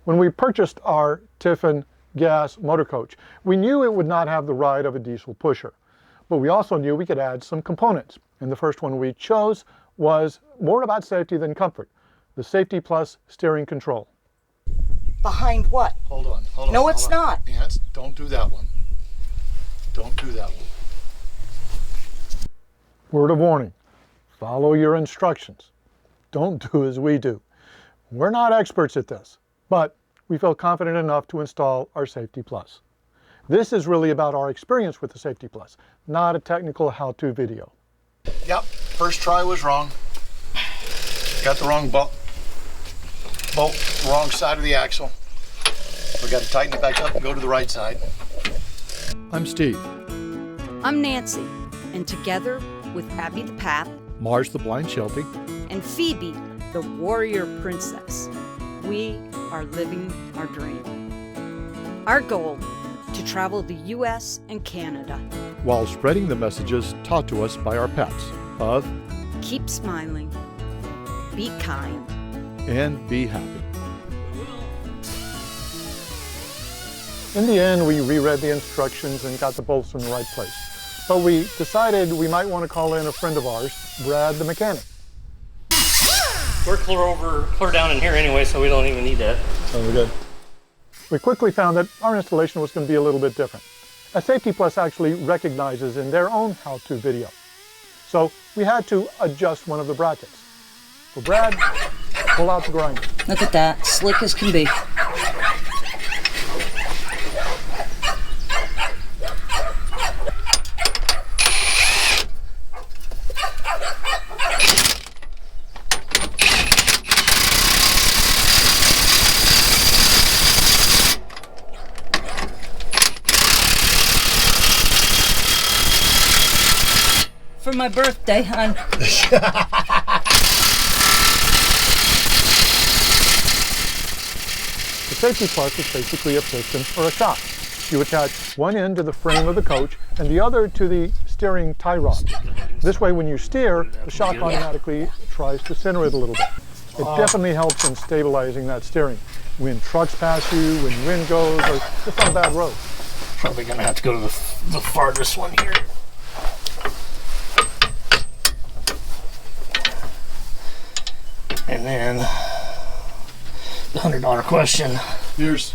When we purchased our Tiffin gas motor coach, we knew it would not have the ride of a diesel pusher, but we also knew we could add some components. And the first one we chose was more about safety than comfort, the Safety Plus steering control. Behind what? Hold on. No, it's not. Yes, don't do that one. Don't do that one. Word of warning, follow your instructions. Don't do as we do. We're not experts at this, but we felt confident enough to install our Safety Plus. This is really about our experience with the Safety Plus, not a technical how-to video. Yep, first try was wrong. Got the wrong bolt, wrong side of the axle. We got to tighten it back up and go to the right side. I'm Steve. I'm Nancy, and together with Abby the Pap, Marge the Blind Sheltie, and Phoebe the Warrior Princess, we are living our dream. Our goal, to travel the U.S. and Canada, while spreading the messages taught to us by our pets of keep smiling, be kind, and be happy. In the end, we reread the instructions and got the bolts in the right place. But we decided we might want to call in a friend of ours, Brad the mechanic. We're clear down in here anyway, so we don't even need that. So we're good. We quickly found that our installation was going to be a little bit different. As Safety Plus actually recognizes in their own how-to video. So we had to adjust one of the brackets. So Brad, pull out the grinder. Look at that, slick as can be. For my birthday, hon. The Safety Plus is basically a piston or a shock. You attach one end to the frame of the coach and the other to the steering tie rod. This way, when you steer, the shock automatically tries to center it a little bit. It definitely helps in stabilizing that steering. When trucks pass you, when wind goes, or just on a bad road. Probably gonna have to go to the farthest one here. And then the $100 question. Here's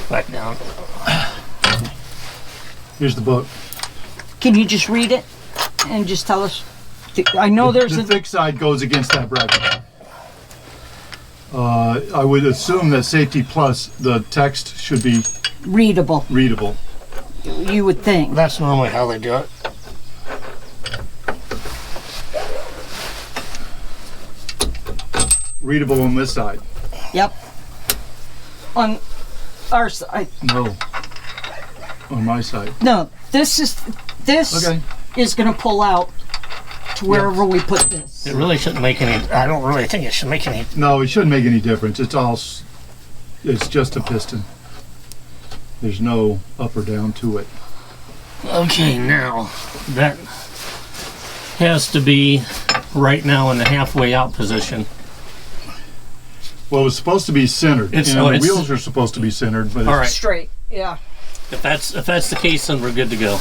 Back down. the book. Can you just read it and just tell us? I know there's The a thick side goes against that bracket. I would assume that Safety Plus, the text should be readable. You would think. That's normally how they do it. Readable on this side. Yep. On our side. No. On my side. No, this Okay. is going to pull out to wherever we put this. It really shouldn't make any. I don't really think it should make any. No, it shouldn't make any difference. It's just a piston. There's no up or down to it. Okay, now that has to be right now in the halfway out position. Well, it was supposed to be centered, and the wheels are supposed to be centered. But All right. Straight, yeah. If that's the case, then we're good to go.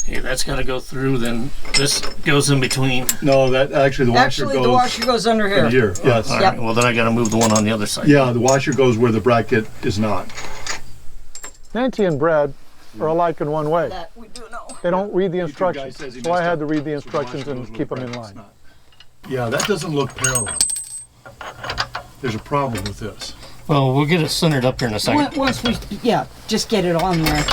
Okay, that's got to go through. Then this goes in between. No, that actually the washer goes. The washer goes under here. Here, yes. All right. Well, then I got to move the one on the other side. Yeah, the washer goes where the bracket is not. Nancy and Brad are alike in one way. That we do know. They don't read the guy instructions, says he so I messed had up. to read the So the instructions washer and goes where keep the them in bracket's line. not. Yeah, that doesn't look parallel. There's a problem with this. Well, we'll get it centered up here in a second. Once we, just get it on there.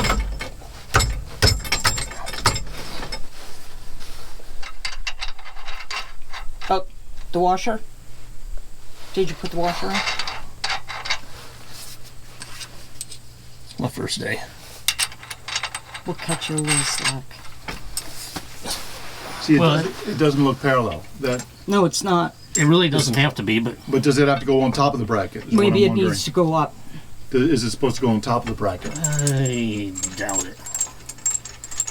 Oh, the washer? Did you put the washer in? My first day. We'll cut you a little slack. See, Well, it doesn't look parallel. No, it's not. It really doesn't have to be, but But does it have to go on top of the bracket? Is what Maybe I'm it wondering. needs to go up. Is it supposed to go on top of the bracket? I doubt it.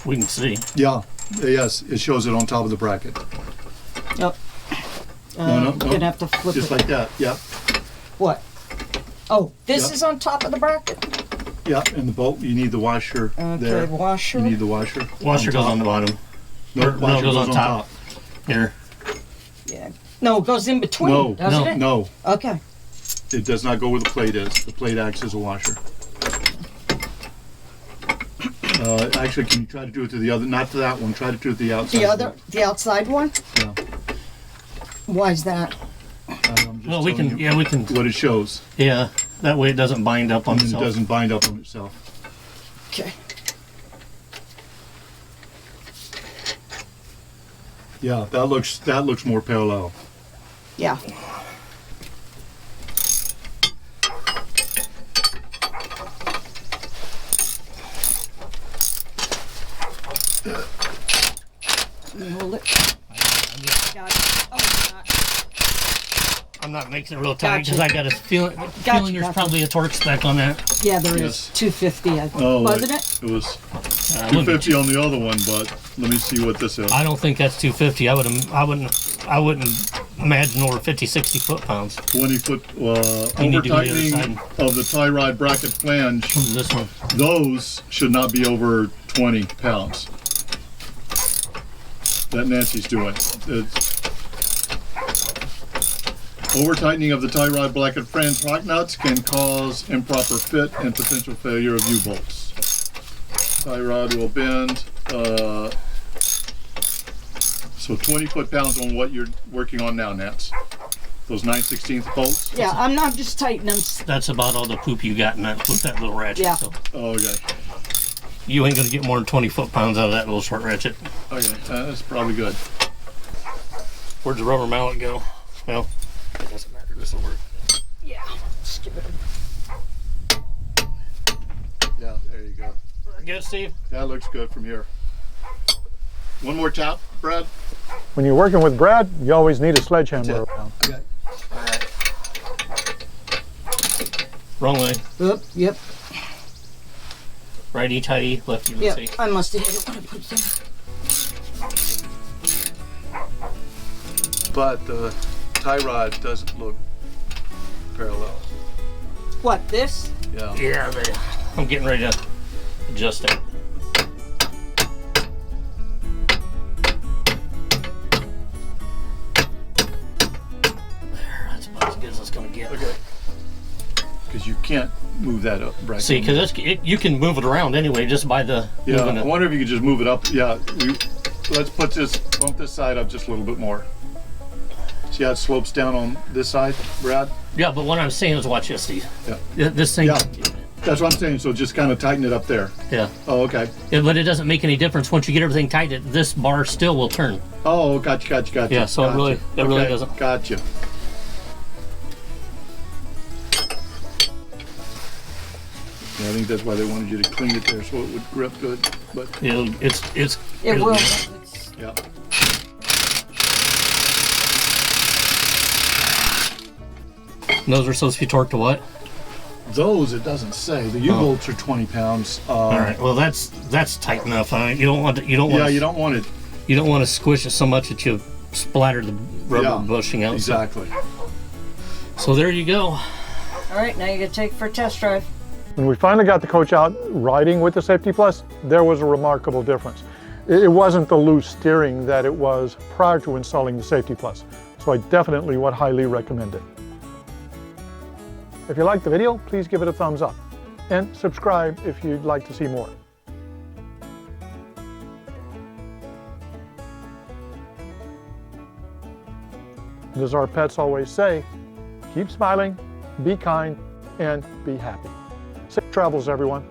We can see. Yeah. Yes, it shows it on top of the bracket. Yep. No. Gonna have to flip Just it. like that. Yep. What? Oh, this Yep. is on top of the bracket? Yep. And the bolt, you need the washer Okay, there. washer. You need the washer. Washer goes on the bottom. No, Or- washer goes on top. Here. Yeah. No, it goes in between, No, doesn't it? no. Okay. It does not go where the plate is. The plate acts as a washer. Actually, can you try to do it to the other? Not to that one. Try to do it to the outside. The outside one? Yeah. Why is that? I'm just Well, we telling can. you Yeah, we can. what it shows. Yeah. That way it doesn't bind up on And it itself. doesn't bind up on itself. Okay. Yeah, that looks more parallel. Yeah. Hold it. Got it. Oh, not. I'm not making it real tight because Gotcha. I got a feeling Gotcha. there's probably a torque spec on that. Yeah, there is. Yes. 250, I think. Oh, Wasn't wait. it? It was It wouldn't be 250 on the other one, but let me see what this is. I don't think that's 250. I wouldn't imagine over 50, 60 foot-pounds. 20 foot You need over to go to the other tightening of the tie rod bracket flange. Comes to this one. Those should not be over 20 pounds. That Nancy's doing. It's over tightening of the tie rod bracket flange lock nuts can cause improper fit and potential failure of U-bolts. Tie rod will bend. So 20 foot-pounds on what you're working on now, Nance. Those 9/16 bolts. Yeah, I'm not just tightening them. That's about all the poop you got in that with that little ratchet. Yeah. So Oh, okay. you ain't gonna get more than 20 foot-pounds out of that little short ratchet. Okay, that's probably good. Where'd the rubber mallet go? Well, it doesn't matter. This will work. Yeah. Stupid. Yeah, there you go. Good, Steve. That looks good from here. One more tap, Brad. When you're working with Brad, you always need a sledgehammer around. Okay. Wrong way. Yep. Righty tighty, lefty Yep. loosey. I must have hit it when I put it there. But the tie rod doesn't look parallel. What, this? Yeah. Yeah, I'm getting ready to adjust it. There, that's about as good as it's gonna get. Okay. Because you can't move that up, right? See, because you can move it around anyway just by the Yeah, moving I it. wonder if you could just move it up. Yeah, let's bump this side up just a little bit more. See how it slopes down on this side, Brad? Yeah, but what I'm saying is, watch this, Steve. Yeah. This thing. Yeah. That's what I'm saying. So just kind of tighten it up there. Yeah. Oh, okay. Yeah, but it doesn't make any difference once you get everything tightened. This bar still will turn. Oh, gotcha. Yeah, so it really Okay, doesn't. Gotcha. Yeah, I think that's why they wanted you to clean it there so it would grip good. But It it'll will. be- yeah. Those are supposed to be torqued to what? Those it doesn't say. The U-bolts are 20 pounds. All right. Well, that's tight enough. You don't want You don't want it. You don't want to squish it so much that you splatter the rubber Yeah, bushing out. Exactly. So there you go. All right, now you gotta take it for a test drive. When we finally got the coach out riding with the Safety Plus, there was a remarkable difference. It wasn't the loose steering that it was prior to installing the Safety Plus, so I definitely would highly recommend it. If you liked the video, please give it a thumbs up and subscribe if you'd like to see more. And as our pets always say, keep smiling, be kind, and be happy. Safe travels, everyone.